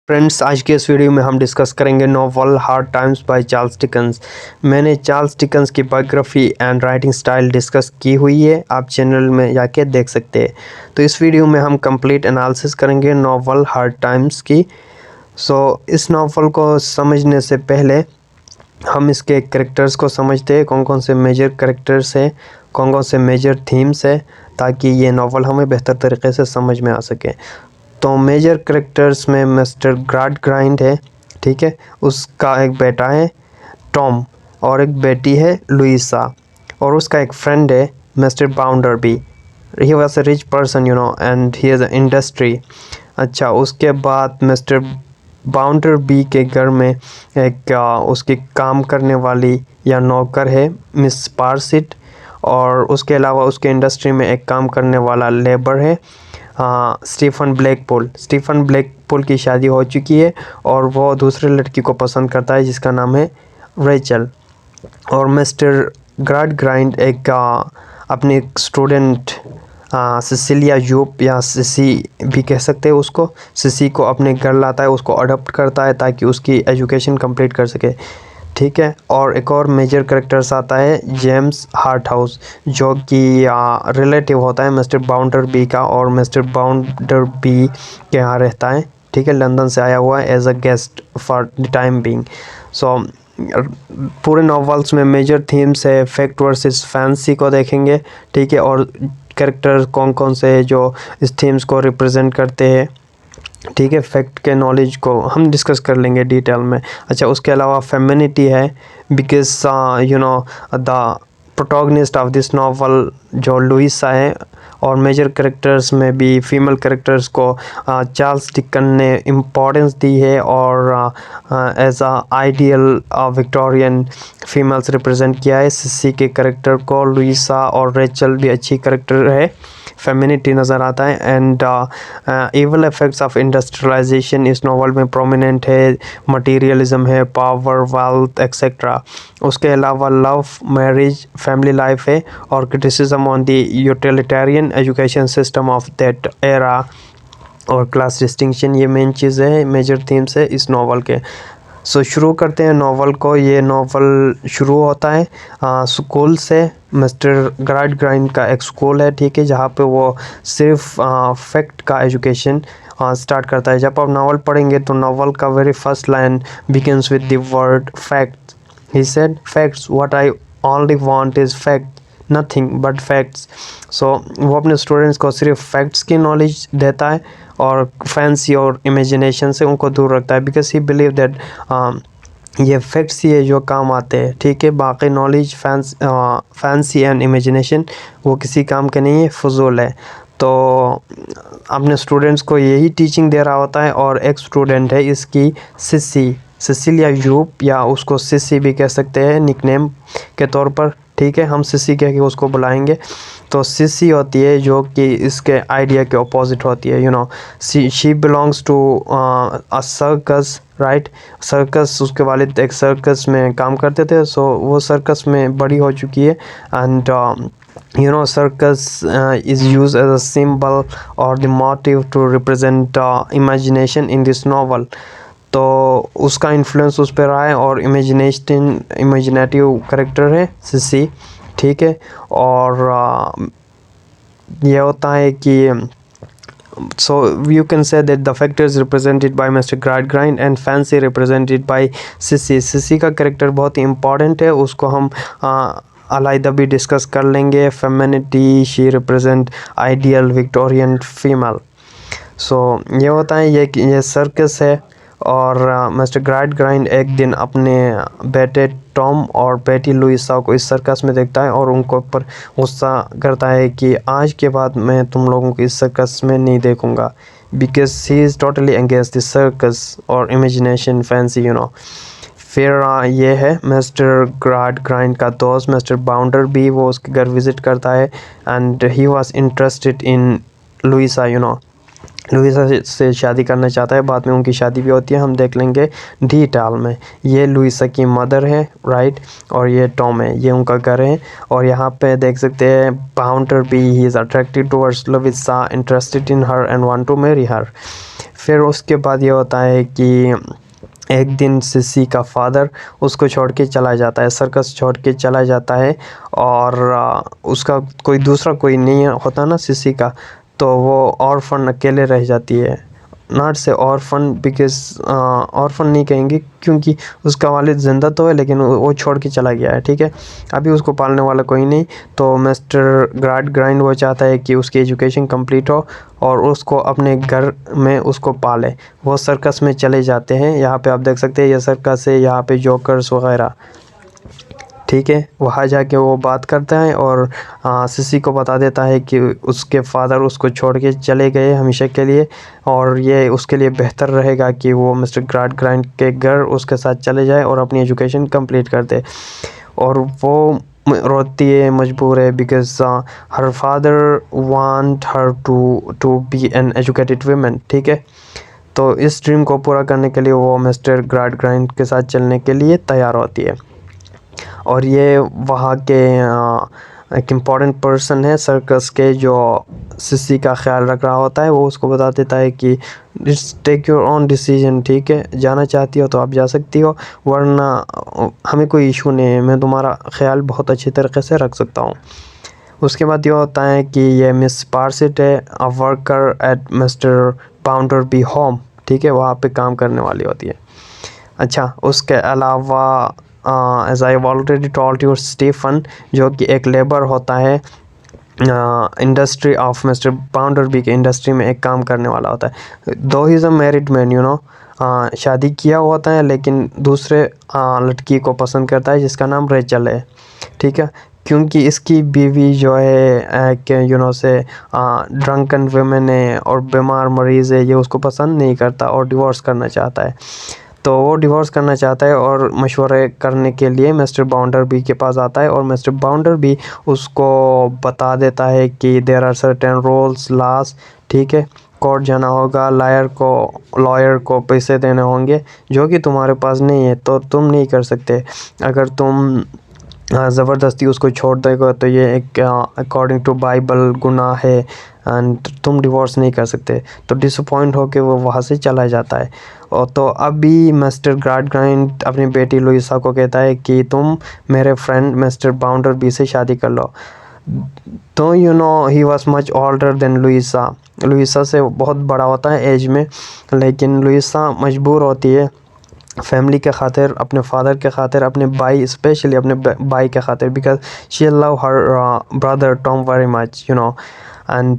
Friends, आज के इस वीडियो में हम डिस्कस करेंगे novel hard times by Charles Dickens. मैंने चार्ल्स डिकेंस की biography and writing style discuss की हुई है, आप चैनल में जाके देख सकते हैं। तो इस वीडियो में हम कंप्लीट एनालिसिस करेंगे नॉवल हार्ड टाइम्स की। इस नॉवल को समझने से पहले हम इसके कैरेक्टर्स को समझते हैं, कौन कौन से मेजर कैरेक्टर्स हैं, कौन कौन से मेजर थीम्स हैं, ताकि ये नॉवल हमें बेहतर तरीके से समझ में आ सके। तो मेजर कैरेक्टर्स में मिस्टर ग्राडग्राइंड है, ठीक है। उसका एक बेटा है टॉम और एक बेटी है लुइसा, और उसका एक फ्रेंड है mister Bounderby. He was a rich person and he has a industry. अच्छा, उसके बाद मिस्टर बाउंडरबी के घर में एक उसकी काम करने वाली या नौकर है मिस पारसिट, और उसके अलावा उसके इंडस्ट्री में एक काम करने वाला लेबर है स्टीफन ब्लैकपूल की शादी हो चुकी है और वो दूसरे लड़की को पसंद करता है जिसका नाम है रेचल। और मिस्टर ग्राडग्राइंड एक अपनी स्टूडेंट सिसिलिया यूप या सिसी भी कह सकते हैं उसको, सिसी को अपने घर लाता है, उसको अडॉप्ट करता है ताकि उसकी एजुकेशन कंप्लीट कर सके, ठीक है। और एक और मेजर कैरेक्टर्स आता है जेम्स हार्टहाउस, जो कि रिलेटिव होता है मिस्टर बाउंडरबी का, और मिस्टर बाउंडरबी के यहाँ रहता है, ठीक है। लंदन से आया हुआ है as a guest for the time being. पूरे नॉवेल्स में मेजर थीम्स है फैक्ट वर्सेस फैंसी को देखेंगे, ठीक है, और कैरेक्टर्स कौन कौन से हैं जो इस थीम्स को रिप्रेजेंट करते हैं, ठीक है। फैक्ट के नॉलेज को हम डिस्कस कर लेंगे डिटेल में। अच्छा, उसके अलावा फेमिनिटी है, because the protagonist of this novel जो लुइसा है, और मेजर कैरेक्टर्स में भी फीमेल कैरेक्टर्स को चार्ल्स डिकन ने इम्पोर्टेंस दी है, और as a ideal Victorian females represent किया है। सिसी के कैरेक्टर को लुइसा और रेचल भी अच्छी कैरेक्टर है, फेमिनिटी नज़र आता है। And evil effects of industrialization इस नॉवल में प्रोमिनेंट है, मटेरियलिज्म है, पावर, वेल्थ एक्सेट्रा। उसके अलावा लव, मैरिज, फैमिली लाइफ है, और criticism on the utilitarian education system of that era, और क्लास डिस्टिंक्शन। ये मेन चीज़ है, मेजर थीम्स है इस नॉवल के। शुरू करते हैं नॉवल को। ये नॉवल शुरू होता है स्कूल से। मिस्टर ग्राडग्राइंड का एक स्कूल है, ठीक है, जहाँ पे वो सिर्फ फैक्ट का एजुकेशन स्टार्ट करता है। जब आप नावल पढ़ेंगे तो नावल का very first line begins with the word fact. He said facts, what I only want is fact, nothing but facts. वो अपने स्टूडेंट्स को सिर्फ फैक्ट्स की नॉलेज देता है और फैंसी और इमेजिनेशन से उनको दूर रखता है, बिकॉज ही बिलीव दैट ये फैक्ट्स ही है जो काम आते हैं, ठीक है। बाकी नॉलेज, फैंसी एंड इमेजिनेशन वो किसी काम के नहीं है, फजूल है। तो अपने स्टूडेंट्स को यही टीचिंग दे रहा होता है। और एक स्टूडेंट है इसकी सिसिलिया यूप, या उसको सिसी भी कह सकते हैं निकनेम के तौर पर, ठीक है। हम सिसी कह के उसको बुलाएंगे। तो सिसी होती है जो कि इसके आइडिया के अपोजिट होती है, she belongs to a circus, right. Circus, उसके वालिद एक सर्कस में काम करते थे, वो सर्कस में बड़ी हो चुकी है। And circus is used as a symbol or the motive to represent imagination in this novel. तो उसका इन्फ्लुएंस उस पर रहा है, और इमेजिनेटिव करेक्टर है सिसी, ठीक है। और ये होता है कि so you can say that the factors represented by Mr. Gradgrind and fancy represented by Sissy। Sissy का करेक्टर बहुत ही इम्पॉर्टेंट है, उसको हम अलग भी डिस्कस कर लेंगे। Femininity, she represent ideal Victorian female. ये होता है, ये सर्कस है। और मिस्टर ग्राडग्राइंड एक दिन अपने बेटे टॉम और बेटी लुइसा को इस सर्कस में देखता है, और उनको ऊपर गुस्सा करता है कि आज के बाद मैं तुम लोगों को इस सर्कस में नहीं देखूंगा, because he is totally against this circus और इमेजिनेशन फैंसी। फिर ये है मिस्टर ग्राडग्राइंड का दोस्त मिस्टर बाउंडरबी, वो उसके घर विज़िट करता है, and he was interested in Louisa, Louisa से शादी करना चाहता है। बाद में उनकी शादी भी होती है, हम देख लेंगे डिटेल में। ये लुइसा की मदर है, राइट, और ये टॉम है, ये उनका घर है। और यहाँ पे देख सकते हैं Bounderby, he is attracted towards Louisa, interested in her and want to marry her. फिर उसके बाद ये होता है कि एक दिन सिसी का फादर उसको छोड़ के चला जाता है, सर्कस छोड़ के चला जाता है, और उसका कोई दूसरा कोई नहीं होता ना सिसी का, तो वो ऑर्फन अकेले रह जाती है। नॉट से ऑर्फन बिकॉज ऑर्फन नहीं कहेंगे क्योंकि उसका वालिद ज़िंदा तो है लेकिन वो छोड़ के चला गया है, ठीक है। अभी उसको पालने वाला कोई नहीं, तो मिस्टर ग्राइंड वो चाहता है कि उसकी एजुकेशन कंप्लीट हो और उसको अपने घर में उसको पाले। वो सर्कस में चले जाते हैं, यहाँ पे आप देख सकते हैं ये सर्कस है, यहाँ पे जोकर्स वगैरह, ठीक है। वहाँ जाके वो बात करता है और सिसी को बता देता है कि उसके फादर उसको छोड़ के चले गए हमेशा के लिए, और ये उसके लिए बेहतर रहेगा कि वो मिस्टर ग्राइंड के घर उसके साथ चले जाए और अपनी एजुकेशन कंप्लीट कर दे। और वो रोती है, मजबूर है, because her father want her to be an educated women, ठीक है। तो इस ड्रीम को पूरा करने के लिए वो मिस्टर ग्राइंड के साथ चलने के लिए तैयार होती है। और ये वहाँ के एक इम्पॉर्टेंट पर्सन है सर्कस के, जो सिसी का ख्याल रख रहा होता है। वो उसको बता देता है कि टेक योर ओन डिसीजन, ठीक है, जाना चाहती हो तो आप जा सकती हो, वरना हमें कोई इशू नहीं है, मैं तुम्हारा ख्याल बहुत अच्छी तरीके से रख सकता हूँ। उसके बाद ये होता है कि ये मिस पार्सिट है, a worker at mister Bounderby home, ठीक है, वहाँ पे काम करने वाली होती है। अच्छा, उसके अलावा as I already told you, Stephen जो कि एक लेबर होता है industry of mister Bounderby के इंडस्ट्री में एक काम करने वाला होता है। दो he is a married man, you know, शादी किया होता है लेकिन दूसरे लड़की को पसंद करता है जिसका नाम रेचल है, ठीक है। क्योंकि इसकी बीवी जो है कि यू नो से ड्रंकन वुमेन है और बीमार मरीज़ है, ये उसको पसंद नहीं करता और डिवोर्स करना चाहता है। तो वो डिवोर्स करना चाहता है और मशवरे करने के लिए मिस्टर बाउंडर बी के पास आता है, और मिस्टर बाउंडर बी उसको बता देता है कि there are certain rules laws, ठीक है, कोर्ट जाना होगा, लॉयर को पैसे देने होंगे जो कि तुम्हारे पास नहीं है, तो तुम नहीं कर सकते। अगर तुम ज़बरदस्ती उसको छोड़ देगा तो ये एक अकॉर्डिंग टू बाइबल गुनाह है एंड तुम डिवोर्स नहीं कर सकते। तो डिसअपॉइंट होके वो वहाँ से चला जाता है। और तो अभी मिस्टर ग्राइंड अपनी बेटी लुइसा को कहता है कि तुम मेरे फ्रेंड मिस्टर बाउंडर बी से शादी कर लो। तो you know he was much older than Louisa से बहुत बड़ा होता है एज में, लेकिन लुइसा मजबूर होती है फैमिली के खातिर, अपने फादर के खातिर, अपने भाई, स्पेशली अपने भाई के खातिर, because she love her brother Tom very much, you know, and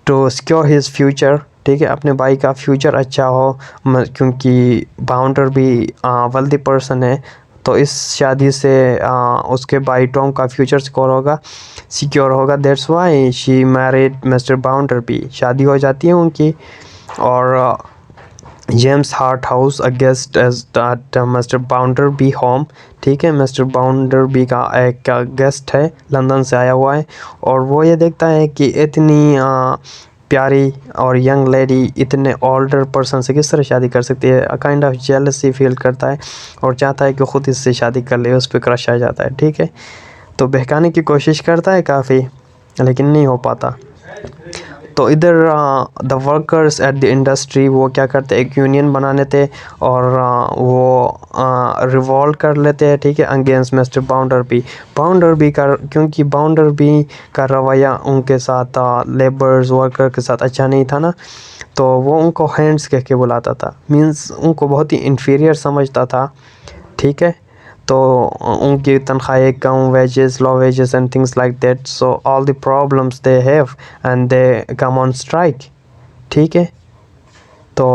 to secure his future, ठीक है, अपने भाई का फ्यूचर अच्छा हो, क्योंकि बाउंडर भी वेल्दी पर्सन है, तो इस शादी से उसके भाई टॉम का फ्यूचर सिक्योर होगा। That's why she married mister Bounderby, शादी हो जाती है उनकी। और James Harthouse a guest as that mister Bounderby home, ठीक है, मिस्टर बाउंडर बी का एक गेस्ट है, लंदन से आया हुआ है, और वो ये देखता है कि इतनी प्यारी और यंग लेडी इतने ओल्डर पर्सन से किस तरह शादी कर सकती है। काइंड ऑफ जेलसी फील करता है और चाहता है कि ख़ुद इससे शादी कर ले, उस पर क्रश आ जाता है, ठीक है। तो बहकाने की कोशिश करता है काफ़ी, लेकिन नहीं हो पाता। तो इधर the workers at the industry वो क्या करते हैं, एक यूनियन बना लेते और वो रिवॉल्ट कर लेते हैं, ठीक है, अगेंस्ट मिस्टर बाउंडर बी का, क्योंकि बाउंडर बी का रवैया उनके साथ लेबर्स वर्कर के साथ अच्छा नहीं था ना, तो वो उनको हैंड्स कह के बुलाता था, मींस उनको बहुत ही इन्फीरियर समझता था, ठीक है। तो उनकी तनख्वाहें कम, wages, low wages and things like that, so all the problems they have and they come on strike, ठीक है। तो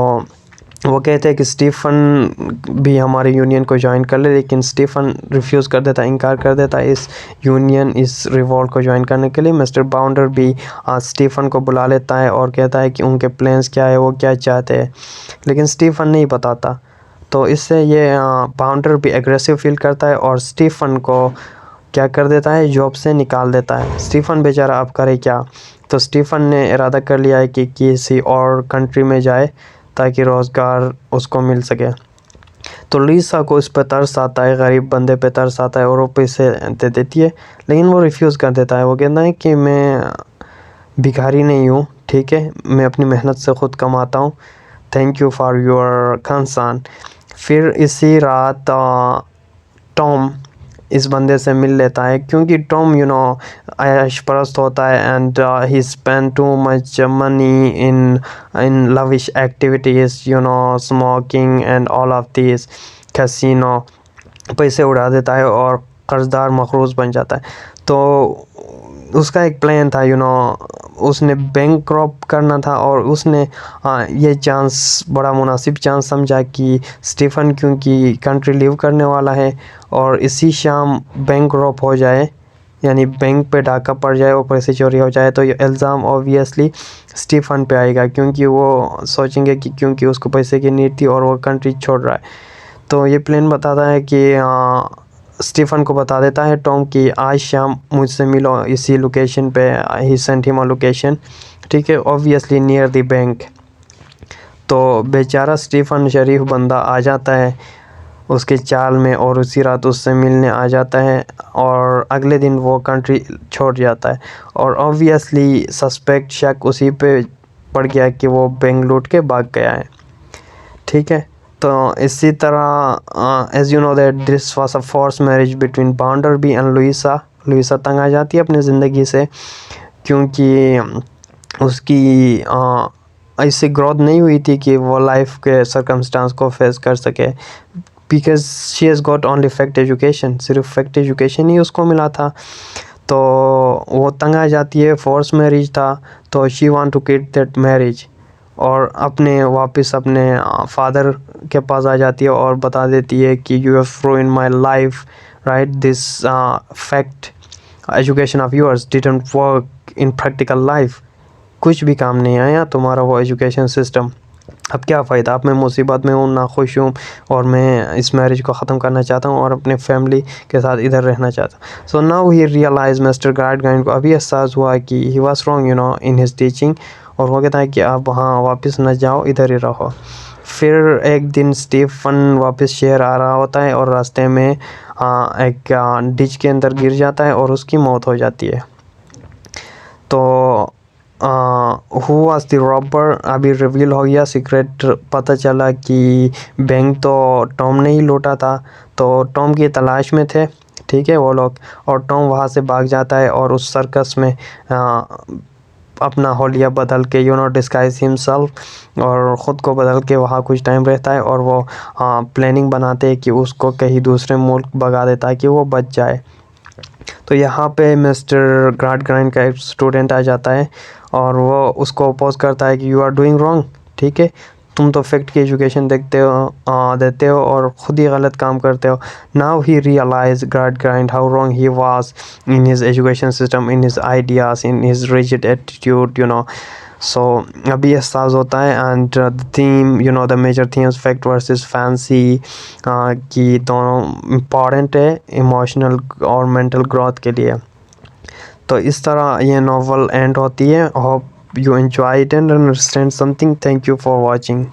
वो कहते हैं कि स्टीफन भी हमारे यूनियन को ज्वाइन कर ले, लेकिन स्टीफन रिफ्यूज़ कर देता है, इनकार कर देता है इस रिवॉल्ट को ज्वाइन करने के लिए। मिस्टर बाउंडर भी स्टीफन को बुला लेता है और कहता है कि उनके प्लान्स क्या है, वो क्या चाहते हैं, लेकिन स्टीफन नहीं बताता। तो इससे ये बाउंडर भी एग्रेसिव फील करता है और स्टीफन को क्या कर देता है, जॉब से निकाल देता है। स्टीफन बेचारा अब करे क्या, तो स्टीफन ने इरादा कर लिया है कि किसी और कंट्री में जाए ताकि रोज़गार उसको मिल सके। तो लुइसा को इस पर तरस आता है, गरीब बंदे पे तरस आता है और वो पैसे दे देती है, लेकिन वो रिफ्यूज़ कर देता है। वो कहता है कि मैं भिखारी नहीं हूँ, ठीक है, मैं अपनी मेहनत से ख़ुद कमाता हूँ, thank you for your concern. फिर इसी रात टॉम इस बंदे से मिल लेता है, क्योंकि टॉम ऐश परस्त होता है and he spend too much money in lavish activities, smoking and all of this, casino, पैसे उड़ा देता है और कर्जदार मखरूज बन जाता है। तो उसका एक प्लान था, उसने बैंक रॉब करना था और उसने ये चांस बड़ा मुनासिब चांस समझा कि स्टीफन क्योंकि कंट्री लीव करने वाला है और इसी शाम बैंक रॉब हो जाए, यानी बैंक पे डाका पड़ जाए और पैसे चोरी हो जाए, तो ये इल्ज़ाम ऑब्वियसली स्टीफन पे आएगा, क्योंकि वो सोचेंगे कि क्योंकि उसको पैसे की नीड थी और वो कंट्री छोड़ रहा है। तो ये प्लान बताता है कि स्टीफन को बता देता है टॉम कि आज शाम मुझसे मिलो इसी लोकेशन पे, ही सेंट हिम अ लोकेशन, ठीक है, ऑब्वियसली नियर द बैंक। तो बेचारा स्टीफन शरीफ बंदा आ जाता है उसके चाल में और उसी रात उससे मिलने आ जाता है और अगले दिन वो कंट्री छोड़ जाता है और ऑब्वियसली सस्पेक्ट शक उसी पे पड़ गया कि वो बैंक लूट के भाग गया है, ठीक है। तो इसी तरह as you know that this was a force marriage between Bounderby and Louisa तंग आ जाती है अपनी ज़िंदगी से, क्योंकि उसकी ऐसी ग्रोथ नहीं हुई थी कि वो लाइफ के सर्कमस्टांस को फेस कर सके, because she has got only fact education, सिर्फ फैक्ट एजुकेशन ही उसको मिला था। तो वो तंग आ जाती है, फोर्स मैरिज था, तो she want to quit that marriage और वापस अपने फादर के पास आ जाती है और बता देती है कि you have ruined my life, right, this fact education of yours didn't work in practical life, कुछ भी काम नहीं आया तुम्हारा वो एजुकेशन सिस्टम, अब क्या फ़ायदा, अब मैं मुसीबत में हूँ, नाखुश हूँ और मैं इस मैरिज को ख़त्म करना चाहता हूँ और अपने फैमिली के साथ इधर रहना चाहता हूँ। So now he realize mister Gradgrind को अभी एहसास हुआ कि he was wrong in his teaching, और वो कहता है कि आप वहाँ वापस न जाओ, इधर ही रहो। फिर एक दिन स्टीफन वापस शहर आ रहा होता है और रास्ते में एक डिच के अंदर गिर जाता है और उसकी मौत हो जाती है। तो हु वाज द रॉबर अभी रिवील हो गया, सीक्रेट पता चला कि बैंक तो टॉम ने ही लूटा था, तो टॉम की तलाश में थे, ठीक है, वो लोग, और टॉम वहाँ से भाग जाता है और उस सर्कस में अपना होलिया बदल के डिस्गाइज हिमसेल्फ और ख़ुद को बदल के वहाँ कुछ टाइम रहता है और वो प्लानिंग बनाते हैं कि उसको कहीं दूसरे मुल्क भगा देता है कि वो बच जाए। तो यहाँ पे मिस्टर गार्डगाइन का एक स्टूडेंट आ जाता है और वो उसको अपोज करता है कि यू आर डूइंग रॉन्ग, ठीक है, तुम तो फैक्ट की एजुकेशन देते हो और ख़ुद ही गलत काम करते हो। Now he realize Gradgrind how wrong he was in his education system, in his ideas, in his rigid attitude, so अभी एहसास होता है। And the theme the major themes fact versus fancy की दोनों इम्पॉर्टेंट है इमोशनल और mental growth के लिए। तो इस तरह ये नॉवल एंड होती है। Hope you enjoy it and understand something. Thank you for watching.